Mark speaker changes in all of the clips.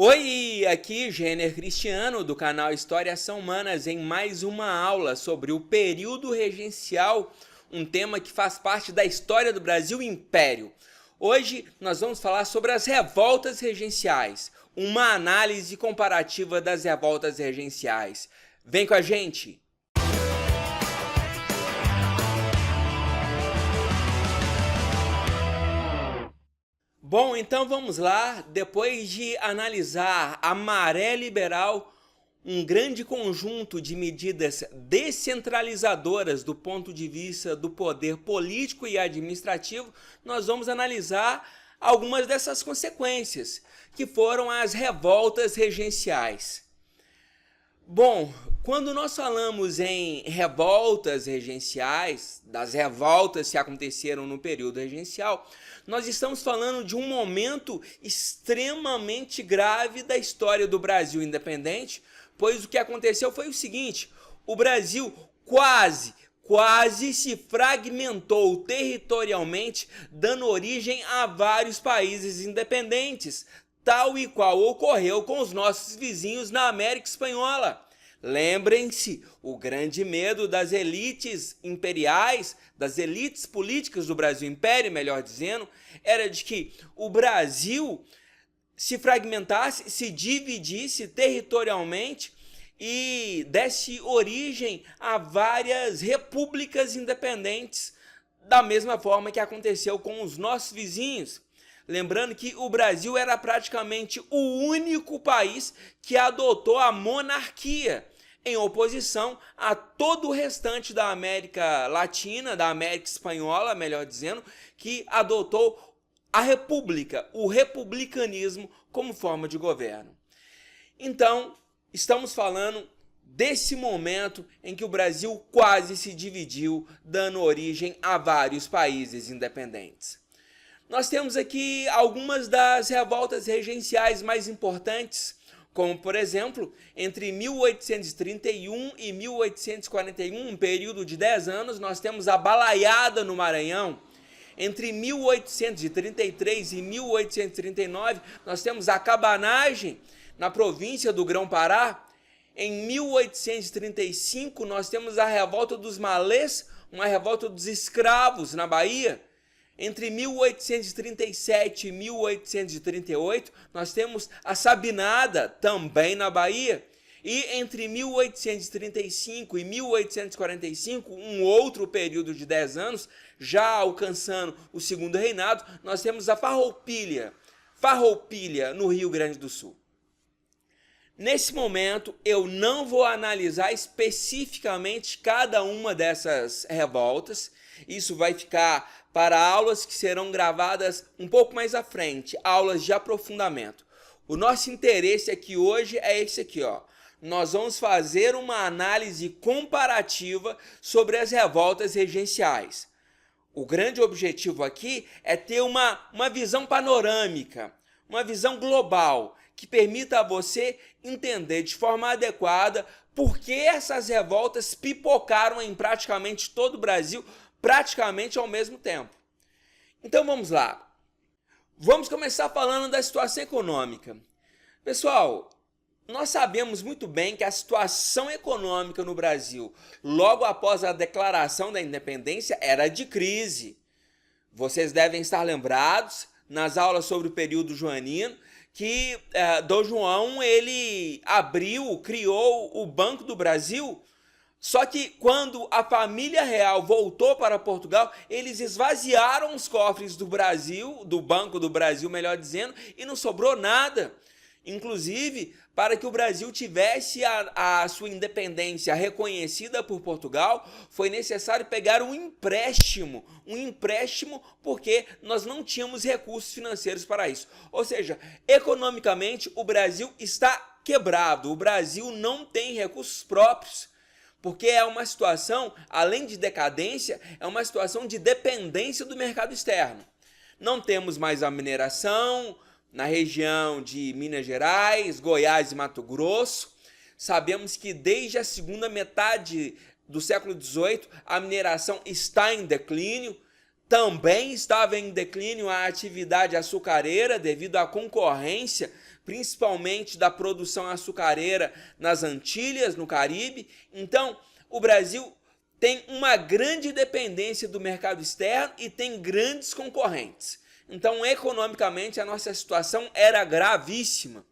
Speaker 1: Oi, aqui Gêner Cristiano do canal História São Humanas em mais uma aula sobre o período regencial, um tema que faz parte da história do Brasil Império. Hoje nós vamos falar sobre as revoltas regenciais, uma análise comparativa das revoltas regenciais. Vem com a gente! Bom, então vamos lá. Depois de analisar a Maré Liberal, um grande conjunto de medidas descentralizadoras do ponto de vista do poder político e administrativo, nós vamos analisar algumas dessas consequências, que foram as revoltas regenciais. Bom, quando nós falamos em revoltas regenciais, das revoltas que aconteceram no período regencial, nós estamos falando de um momento extremamente grave da história do Brasil independente, pois o que aconteceu foi o seguinte: o Brasil quase se fragmentou territorialmente, dando origem a vários países independentes, tal e qual ocorreu com os nossos vizinhos na América Espanhola. Lembrem-se, o grande medo das elites imperiais, das elites políticas do Brasil Império, melhor dizendo, era de que o Brasil se fragmentasse, se dividisse territorialmente e desse origem a várias repúblicas independentes, da mesma forma que aconteceu com os nossos vizinhos. Lembrando que o Brasil era praticamente o único país que adotou a monarquia, em oposição a todo o restante da América Latina, da América Espanhola, melhor dizendo, que adotou a república, o republicanismo como forma de governo. Então, estamos falando desse momento em que o Brasil quase se dividiu, dando origem a vários países independentes. Nós temos aqui algumas das revoltas regenciais mais importantes, como, por exemplo, entre 1831 e 1841, um período de 10 anos, nós temos a Balaiada no Maranhão. Entre 1833 e 1839, nós temos a Cabanagem na província do Grão-Pará. Em 1835, nós temos a Revolta dos Malês, uma revolta dos escravos na Bahia. Entre 1837 e 1838, nós temos a Sabinada, também na Bahia. E entre 1835 e 1845, um outro período de 10 anos, já alcançando o segundo reinado, nós temos a Farroupilha no Rio Grande do Sul. Nesse momento, eu não vou analisar especificamente cada uma dessas revoltas. Isso vai ficar para aulas que serão gravadas um pouco mais à frente, aulas de aprofundamento. O nosso interesse aqui hoje é esse aqui, ó. Nós vamos fazer uma análise comparativa sobre as revoltas regenciais. O grande objetivo aqui é ter uma visão panorâmica, uma visão global, que permita a você entender de forma adequada por que essas revoltas pipocaram em praticamente todo o Brasil, praticamente ao mesmo tempo. Então vamos lá. Vamos começar falando da situação econômica. Pessoal, nós sabemos muito bem que a situação econômica no Brasil, logo após a declaração da independência, era de crise. Vocês devem estar lembrados, nas aulas sobre o período joanino, que Dom João ele criou o Banco do Brasil. Só que quando a família real voltou para Portugal, eles esvaziaram os cofres do Brasil, do Banco do Brasil, melhor dizendo, e não sobrou nada. Inclusive, para que o Brasil tivesse a sua independência reconhecida por Portugal, foi necessário pegar um empréstimo porque nós não tínhamos recursos financeiros para isso. Ou seja, economicamente o Brasil está quebrado, o Brasil não tem recursos próprios. Porque é uma situação, além de decadência, é uma situação de dependência do mercado externo. Não temos mais a mineração na região de Minas Gerais, Goiás e Mato Grosso. Sabemos que desde a segunda metade do século XVIII a mineração está em declínio. Também estava em declínio a atividade açucareira devido à concorrência principalmente da produção açucareira nas Antilhas, no Caribe. Então, o Brasil tem uma grande dependência do mercado externo e tem grandes concorrentes. Então, economicamente, a nossa situação era gravíssima.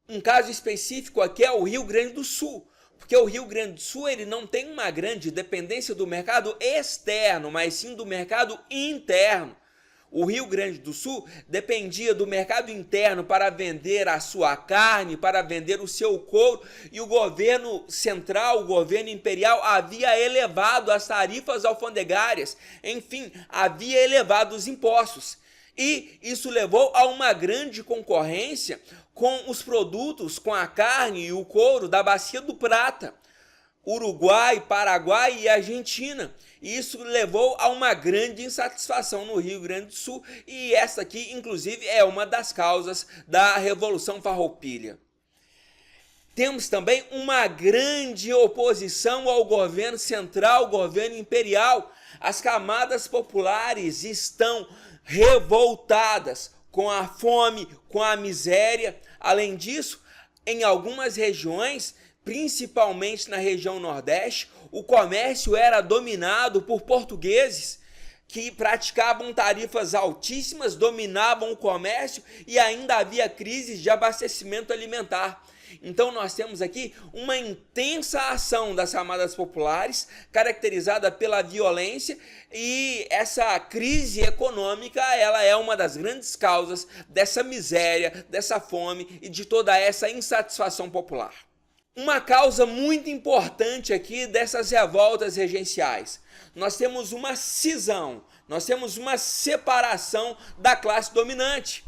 Speaker 1: Um caso específico aqui é o Rio Grande do Sul, porque o Rio Grande do Sul ele não tem uma grande dependência do mercado externo, mas sim do mercado interno. O Rio Grande do Sul dependia do mercado interno para vender a sua carne, para vender o seu couro, e o governo central, o governo imperial, havia elevado as tarifas alfandegárias, enfim, havia elevado os impostos. E isso levou a uma grande concorrência com os produtos, com a carne e o couro da Bacia do Prata, Uruguai, Paraguai e Argentina. E isso levou a uma grande insatisfação no Rio Grande do Sul, e essa aqui, inclusive, é uma das causas da Revolução Farroupilha. Temos também uma grande oposição ao governo central, ao governo imperial. As camadas populares estão revoltadas com a fome, com a miséria. Além disso, em algumas regiões, principalmente na região Nordeste, o comércio era dominado por portugueses que praticavam tarifas altíssimas, dominavam o comércio e ainda havia crises de abastecimento alimentar. Então nós temos aqui uma intensa ação das camadas populares, caracterizada pela violência, e essa crise econômica ela é uma das grandes causas dessa miséria, dessa fome e de toda essa insatisfação popular. Uma causa muito importante aqui dessas revoltas regenciais: nós temos uma cisão, nós temos uma separação da classe dominante.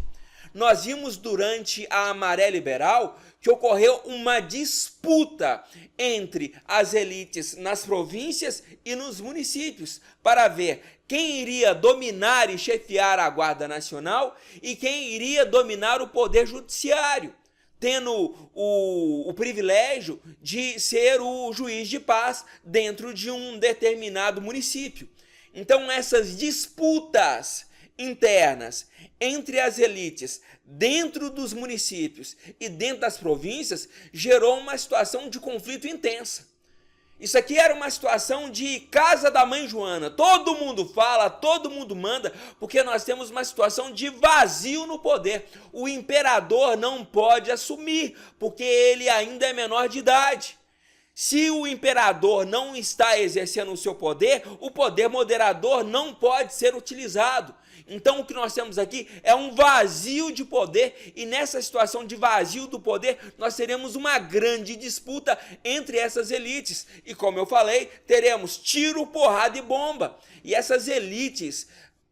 Speaker 1: Nós vimos durante a Maré Liberal que ocorreu uma disputa entre as elites nas províncias e nos municípios para ver quem iria dominar e chefiar a Guarda Nacional e quem iria dominar o Poder Judiciário, tendo o privilégio de ser o juiz de paz dentro de um determinado município. Então essas disputas internas entre as elites dentro dos municípios e dentro das províncias gerou uma situação de conflito intensa. Isso aqui era uma situação de casa da mãe Joana. Todo mundo fala, todo mundo manda, porque nós temos uma situação de vazio no poder. O imperador não pode assumir, porque ele ainda é menor de idade. Se o imperador não está exercendo o seu poder, o poder moderador não pode ser utilizado. Então o que nós temos aqui é um vazio de poder, e nessa situação de vazio do poder nós teremos uma grande disputa entre essas elites. E como eu falei, teremos tiro, porrada e bomba. E essas elites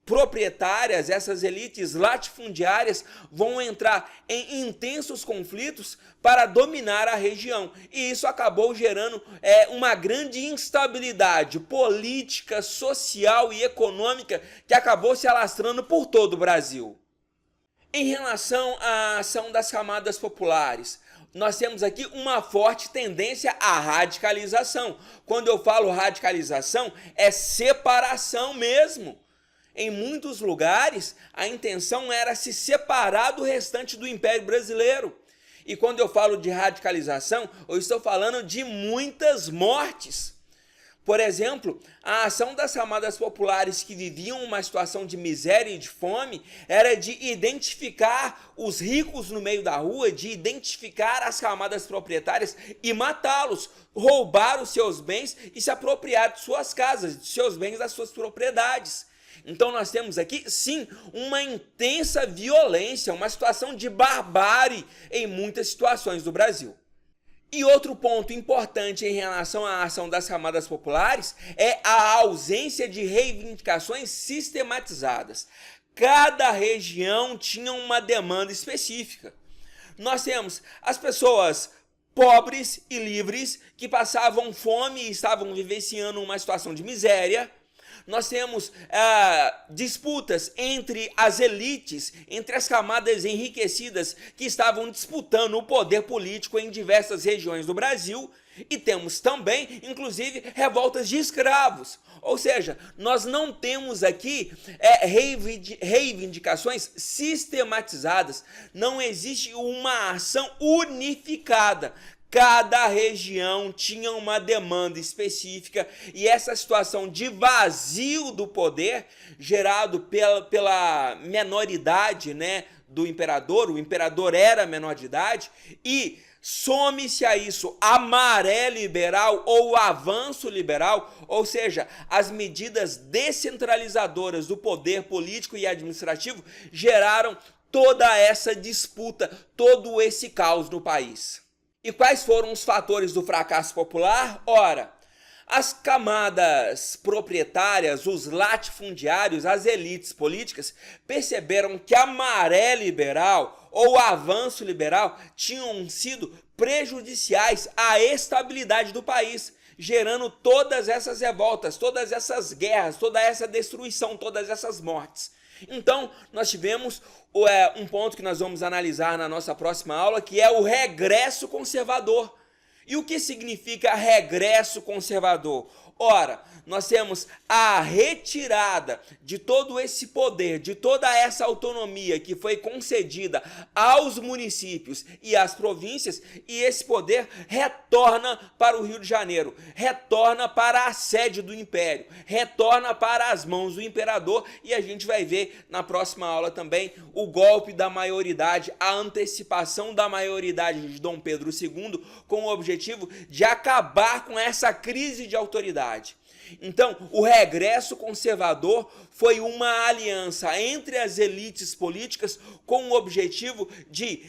Speaker 1: proprietárias, essas elites latifundiárias vão entrar em intensos conflitos para dominar a região. E isso acabou gerando uma grande instabilidade política, social e econômica que acabou se alastrando por todo o Brasil. Em relação à ação das camadas populares, nós temos aqui uma forte tendência à radicalização. Quando eu falo radicalização, é separação mesmo. Em muitos lugares, a intenção era se separar do restante do Império Brasileiro. E quando eu falo de radicalização, eu estou falando de muitas mortes. Por exemplo, a ação das camadas populares que viviam uma situação de miséria e de fome era de identificar os ricos no meio da rua, de identificar as camadas proprietárias e matá-los, roubar os seus bens e se apropriar de suas casas, de seus bens, das suas propriedades. Então nós temos aqui, sim, uma intensa violência, uma situação de barbárie em muitas situações do Brasil. E outro ponto importante em relação à ação das camadas populares é a ausência de reivindicações sistematizadas. Cada região tinha uma demanda específica. Nós temos as pessoas pobres e livres que passavam fome e estavam vivenciando uma situação de miséria. Nós temos disputas entre as elites, entre as camadas enriquecidas que estavam disputando o poder político em diversas regiões do Brasil. E temos também, inclusive, revoltas de escravos. Ou seja, nós não temos aqui reivindicações sistematizadas. Não existe uma ação unificada. Cada região tinha uma demanda específica e essa situação de vazio do poder gerado pela menoridade, né, do imperador, o imperador era menor de idade, e some-se a isso a maré liberal ou o avanço liberal, ou seja, as medidas descentralizadoras do poder político e administrativo geraram toda essa disputa, todo esse caos no país. E quais foram os fatores do fracasso popular? Ora, as camadas proprietárias, os latifundiários, as elites políticas perceberam que a maré liberal ou o avanço liberal tinham sido prejudiciais à estabilidade do país, gerando todas essas revoltas, todas essas guerras, toda essa destruição, todas essas mortes. Então, nós tivemos um ponto que nós vamos analisar na nossa próxima aula, que é o regresso conservador. E o que significa regresso conservador? Ora, nós temos a retirada de todo esse poder, de toda essa autonomia que foi concedida aos municípios e às províncias, e esse poder retorna para o Rio de Janeiro, retorna para a sede do Império, retorna para as mãos do imperador, e a gente vai ver na próxima aula também o golpe da maioridade, a antecipação da maioridade de Dom Pedro II, com o objetivo de acabar com essa crise de autoridade. Então, o regresso conservador foi uma aliança entre as elites políticas com o objetivo de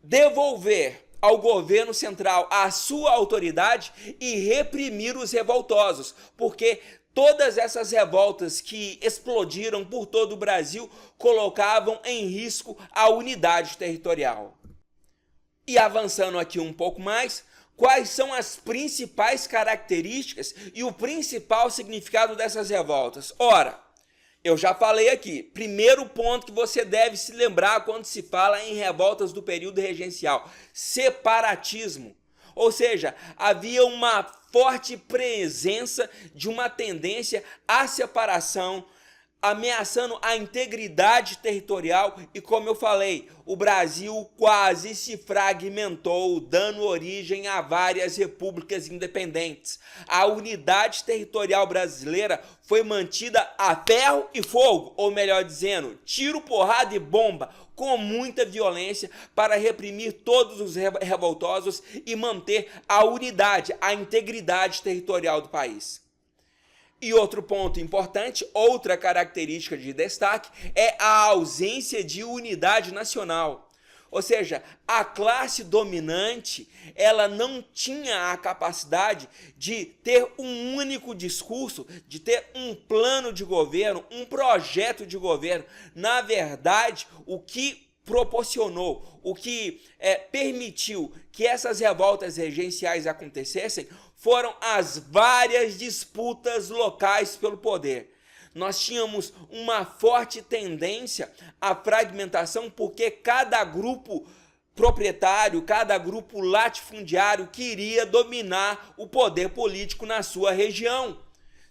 Speaker 1: devolver ao governo central a sua autoridade e reprimir os revoltosos, porque todas essas revoltas que explodiram por todo o Brasil colocavam em risco a unidade territorial. E avançando aqui um pouco mais, quais são as principais características e o principal significado dessas revoltas? Ora, eu já falei aqui, primeiro ponto que você deve se lembrar quando se fala em revoltas do período regencial: separatismo. Ou seja, havia uma forte presença de uma tendência à separação, ameaçando a integridade territorial, e como eu falei, o Brasil quase se fragmentou, dando origem a várias repúblicas independentes. A unidade territorial brasileira foi mantida a ferro e fogo, ou melhor dizendo, tiro, porrada e bomba, com muita violência para reprimir todos os revoltosos e manter a unidade, a integridade territorial do país. E outro ponto importante, outra característica de destaque, é a ausência de unidade nacional. Ou seja, a classe dominante, ela não tinha a capacidade de ter um único discurso, de ter um plano de governo, um projeto de governo. Na verdade, o que proporcionou, o que permitiu que essas revoltas regenciais acontecessem foram as várias disputas locais pelo poder. Nós tínhamos uma forte tendência à fragmentação, porque cada grupo proprietário, cada grupo latifundiário queria dominar o poder político na sua região,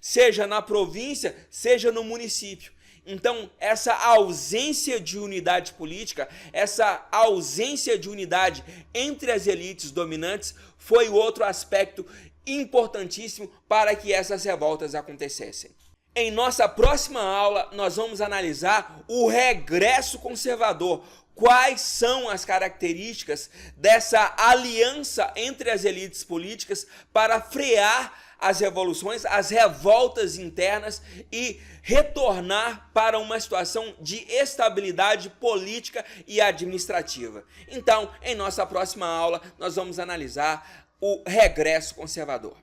Speaker 1: seja na província, seja no município. Então, essa ausência de unidade política, essa ausência de unidade entre as elites dominantes foi outro aspecto importantíssimo para que essas revoltas acontecessem. Em nossa próxima aula, nós vamos analisar o regresso conservador. Quais são as características dessa aliança entre as elites políticas para frear as revoluções, as revoltas internas e retornar para uma situação de estabilidade política e administrativa. Então, em nossa próxima aula, nós vamos analisar o regresso conservador.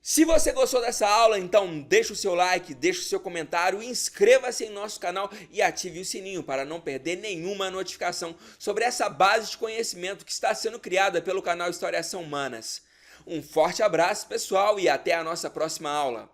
Speaker 1: Se você gostou dessa aula, então deixa o seu like, deixa o seu comentário, inscreva-se em nosso canal e ative o sininho para não perder nenhuma notificação sobre essa base de conhecimento que está sendo criada pelo canal Histórias São Humanas. Um forte abraço, pessoal, e até a nossa próxima aula.